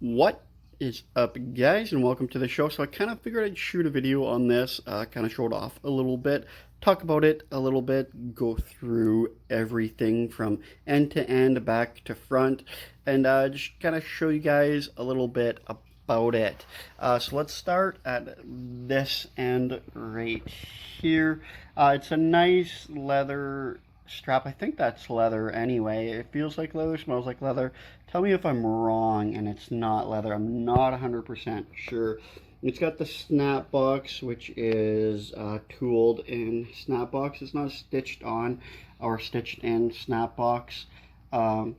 What is up, guys, and welcome to the show. So I kind of figured I'd shoot a video on this, kind of show it off a little bit, talk about it a little bit, go through everything from end to end, back to front, and just kind of show you guys a little bit about it. So let's start at this end right here. It's a nice leather strap. I think that's leather anyway. It feels like leather, smells like leather. Tell me if I'm wrong and it's not leather. I'm not 100% sure. It's got the snap box, which is tooled in snap box. It's not stitched on or stitched in snap box. I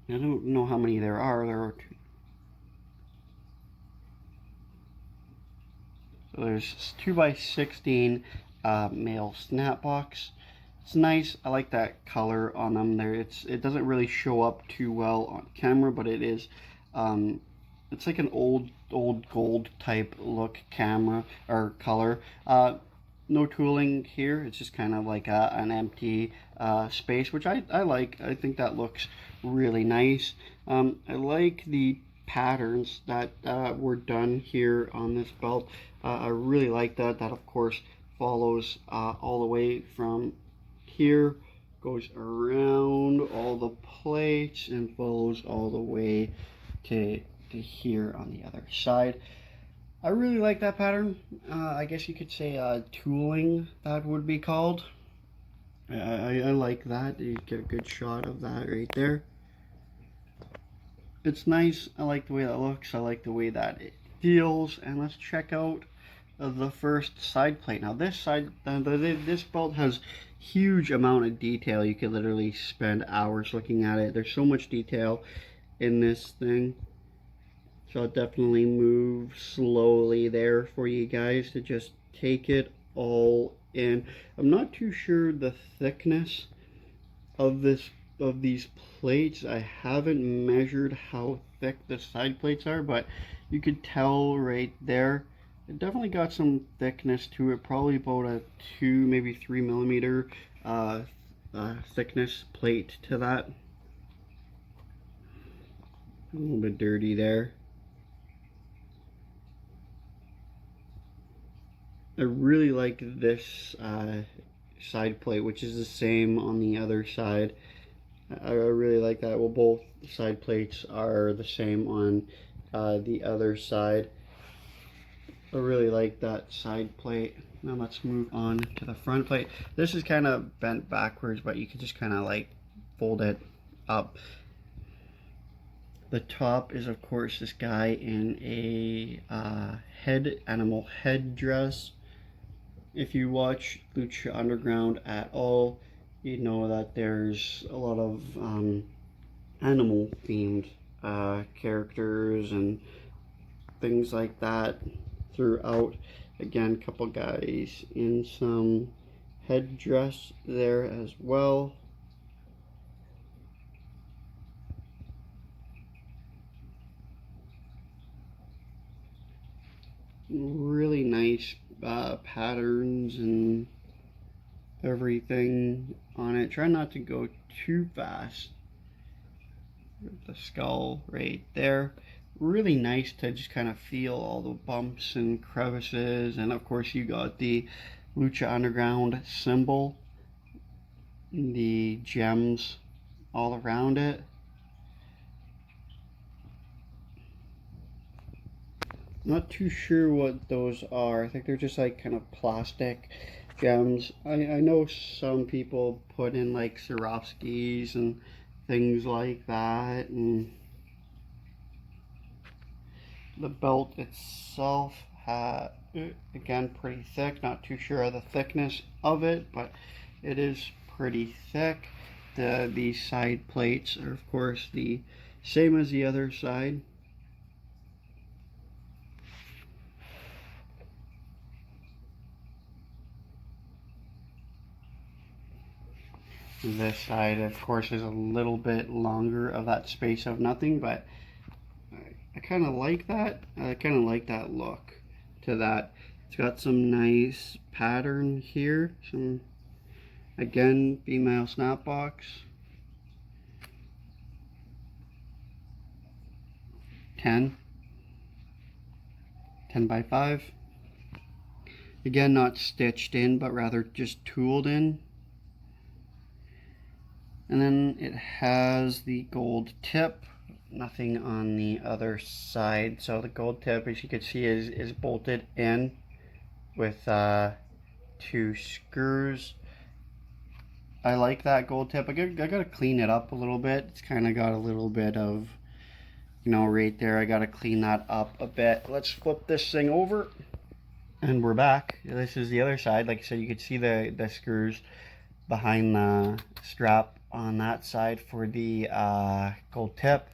don't know how many there are. There are two. So there's 2x16 male snap box. It's nice. I like that color on them there. It doesn't really show up too well on camera, but it is it's like an old gold type look camera or color. No tooling here. It's just kind of like an empty space, which I like. I think that looks really nice. I like the patterns that were done here on this belt. I really like that. That of course follows all the way from here, goes around all the plates and follows all the way to here on the other side. I really like that pattern. I guess you could say tooling, that would be called. I like that. You get a good shot of that right there. It's nice. I like the way that looks. I like the way that it feels. And let's check out the first side plate. Now this belt has huge amount of detail. You could literally spend hours looking at it. There's so much detail in this thing. So I'll definitely move slowly there for you guys to just take it all in. I'm not too sure the thickness of these plates. I haven't measured how thick the side plates are, but you could tell right there. It definitely got some thickness to it, probably about a 2, maybe 3 millimeter thickness plate to that. A little bit dirty there. I really like this side plate, which is the same on the other side. I really like that. Well, both side plates are the same on the other side. I really like that side plate. Now let's move on to the front plate. This is kind of bent backwards, but you can just kind of like fold it up. The top is of course this guy in a animal head dress. If you watch Lucha Underground at all, you know that there's a lot of animal themed characters and things like that throughout. Again, couple guys in some headdress there as well. Really nice patterns and everything on it. Try not to go too fast. The skull right there. Really nice to just kind of feel all the bumps and crevices, and of course you got the Lucha Underground symbol, the gems all around it. Not too sure what those are. I think they're just like kind of plastic gems. I know some people put in like Swarovskis and things like that, and the belt itself again pretty thick. Not too sure of the thickness of it, but it is pretty thick. These side plates are of course the same as the other side. This side of course is a little bit longer of that space of nothing, but I kind of like that. I kind of like that look to that. It's got some nice pattern here. Some, again, female snap box. 10 by 5. Again, not stitched in, but rather just tooled in. And then it has the gold tip, nothing on the other side. So the gold tip, as you can see, is bolted in with 2 screws. I like that gold tip. I gotta clean it up a little bit. It's kind of got a little bit of, you know, right there. I gotta clean that up a bit. Let's flip this thing over. And we're back. This is the other side. Like I said, you can see the screws behind the strap on that side for the gold tip.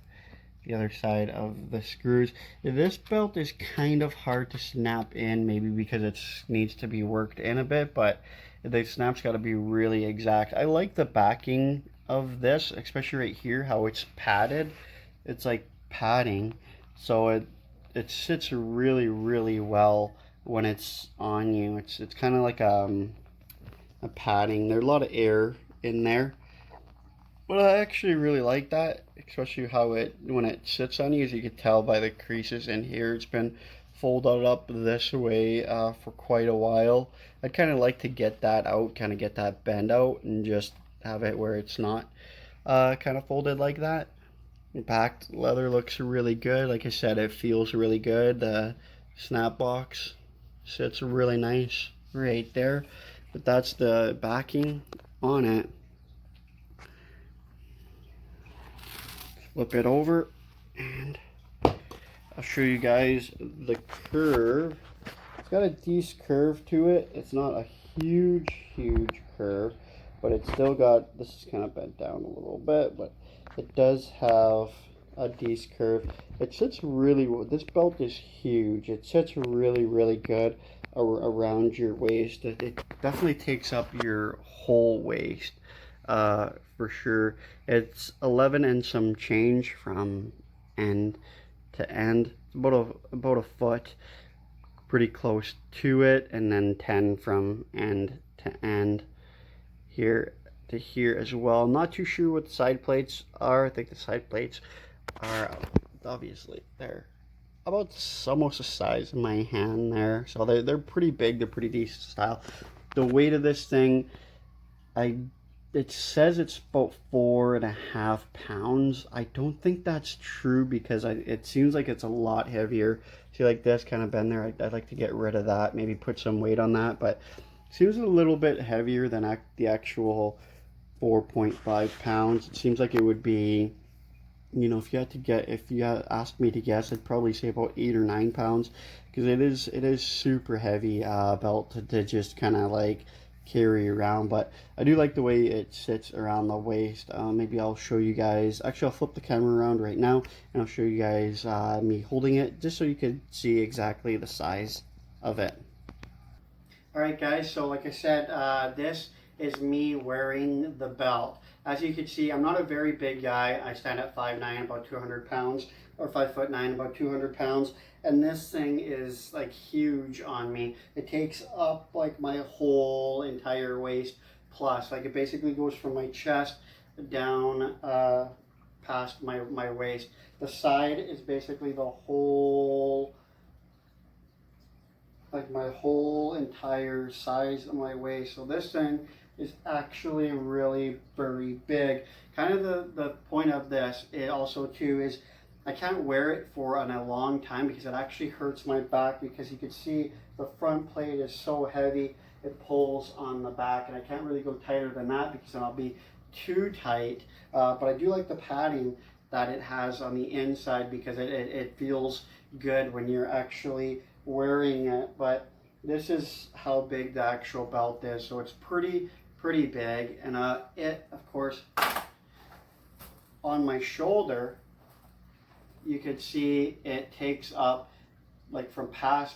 The other side of the screws. This belt is kind of hard to snap in, maybe because it needs to be worked in a bit, but the snap's got to be really exact. I like the backing of this, especially right here, how it's padded. It's like padding, so it sits really, really well when it's on you. It's kind of like a padding. There's a lot of air in there, but I actually really like that, especially how when it sits on you. As you can tell by the creases in here, it's been folded up this way for quite a while. I'd kind of like to get that out, kind of get that bend out, and just have it where it's not kind of folded like that. The back leather looks really good. Like I said, it feels really good. The snap box sits really nice right there, but that's the backing on it. Flip it over and I'll show you guys the curve. It's got a decent curve to it. It's not a huge curve, but it's still got, this is kind of bent down a little bit, but it does have a decent curve. It sits really well. This belt is huge. It sits really good around your waist. It definitely takes up your whole waist for sure. It's 11 and some change from end to end. It's about a foot, pretty close to it, and then 10 from end to end here to here as well. Not too sure what the side plates are. I think the side plates are obviously they're about almost the size of my hand there, so they're pretty big. They're pretty decent style. The weight of this thing, it says it's about 4.5 pounds. I don't think that's true because it seems like it's a lot heavier. See, like this kind of bend there, I'd like to get rid of that, maybe put some weight on that, but it seems a little bit heavier than the actual 4.5 pounds. It seems like it would be, you know, if you had asked me to guess, I'd probably say about 8 or 9 pounds, because it is super heavy belt to just kind of like carry around. But I do like the way it sits around the waist. Maybe I'll show you guys, actually I'll flip the camera around right now and I'll show you guys me holding it, just so you can see exactly the size of it. Alright guys, so like I said, this is me wearing the belt. As you can see, I'm not a very big guy. I stand at 5'9", about 200 pounds, or 5'9", about 200 pounds. And this thing is like huge on me. It takes up like my whole entire waist plus. Like it basically goes from my chest down past my waist. The side is basically the whole, like my whole entire size of my waist. So this thing is actually really very big. Kind of the point of this, it also too is I can't wear it for a long time because it actually hurts my back, because you can see the front plate is so heavy it pulls on the back, and I can't really go tighter than that because then I'll be too tight. But I do like the padding that it has on the inside, because it feels good when you're actually wearing it. But this is how big the actual belt is, so it's pretty big. And it, of course, on my shoulder, you could see it takes up like from past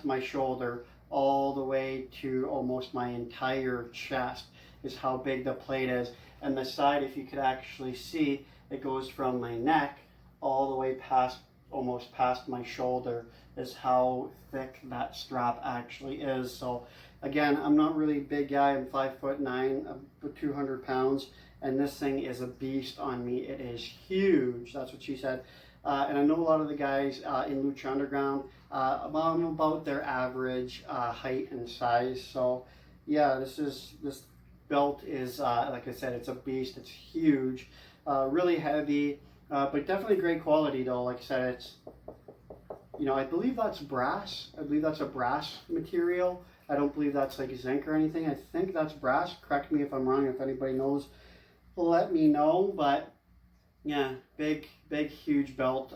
my shoulder all the way to almost my entire chest is how big the plate is. And the side, if you could actually see, it goes from my neck all the way past, almost past my shoulder, is how thick that strap actually is. So again, I'm not really a big guy. I'm 5'9", 200 pounds, and this thing is a beast on me. It is huge. That's what she said. and I know a lot of the guys in Lucha Underground, about their average height and size. So yeah, this belt is like I said, it's a beast. It's huge, really heavy, but definitely great quality though. Like I said, it's, you know, I believe that's brass. I believe that's a brass material. I don't believe that's like zinc or anything. I think that's brass. Correct me if I'm wrong. If anybody knows, let me know. But yeah, big, huge belt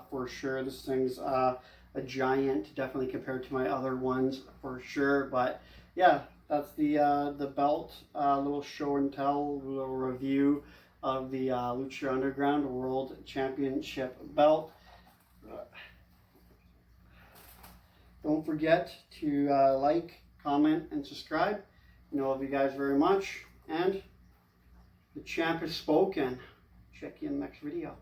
for sure. This thing's a giant, definitely compared to my other ones for sure. But yeah, that's the belt. Little show and tell, little review of the Lucha Underground World Championship belt. Don't forget to like, comment, and subscribe. I love you guys very much. And the champ has spoken. Check you in the next video.